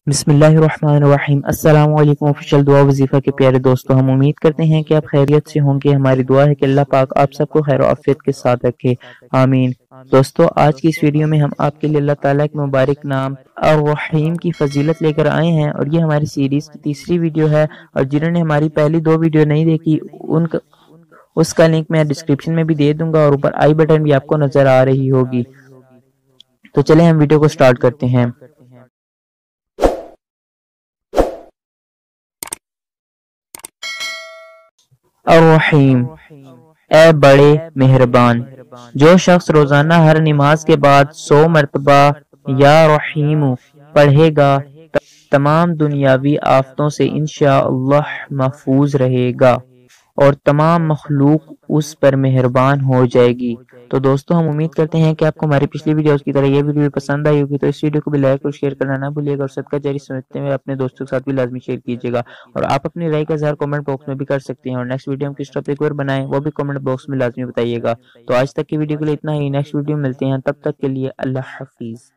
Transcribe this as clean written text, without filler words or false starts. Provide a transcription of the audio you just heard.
بسم اللہ الرحمن الرحیم۔ السلام علیکم آفیشیل دعا وظیفہ کے پیارے دوستو، ہم امید کرتے ہیں کہ آپ خیریت سے ہوں گے۔ ہماری دعا ہے کہ اللہ پاک آپ سب کو خیر و عافیت کے ساتھ رکھے، آمین۔ دوستو، آج کی اس ویڈیو میں ہم آپ کے لیے اللہ تعالیٰ کے مبارک نام الرحیم کی فضیلت لے کر آئے ہیں، اور یہ ہماری سیریز کی تیسری ویڈیو ہے، اور جنہوں نے ہماری پہلی دو ویڈیو نہیں دیکھی اس کا لنک میں ڈسکرپشن میں بھی دے دوں گا، اور اوپر آئی بٹن بھی آپ کو نظر آ رہی ہوگی۔ تو چلیں ہم ویڈیو کو سٹارٹ کرتے ہیں۔ الرحیم، اے بڑے مہربان۔ جو شخص روزانہ ہر نماز کے بعد 100 مرتبہ یا رحیم پڑھے گا، تمام دنیاوی آفتوں سے انشاءاللہ محفوظ رہے گا، اور تمام مخلوق اس پر مہربان ہو جائے گی۔ تو دوستو، ہم امید کرتے ہیں کہ آپ کو ہماری پچھلی ویڈیوز کی طرح یہ ویڈیو بھی پسند آئی ہوگی، تو اس ویڈیو کو بھی لائک اور شیئر کرنا نہ بھولیے گا، اور صدقہ جاری سمجھتے ہوئے اپنے دوستوں کے ساتھ بھی لازمی شیئر کیجیے گا، اور آپ اپنی رائے کا اظہار کمنٹ باکس میں بھی کر سکتے ہیں، اور نیکسٹ ویڈیو ہم کس ٹاپک پر بنائیں وہ بھی کمنٹ باکس میں لازمی بتائیے گا۔ تو آج تک کی ویڈیو کے لیے اتنا ہی، نیکسٹ ویڈیو ملتے ہیں، تب تک کے لیے اللہ حافظ۔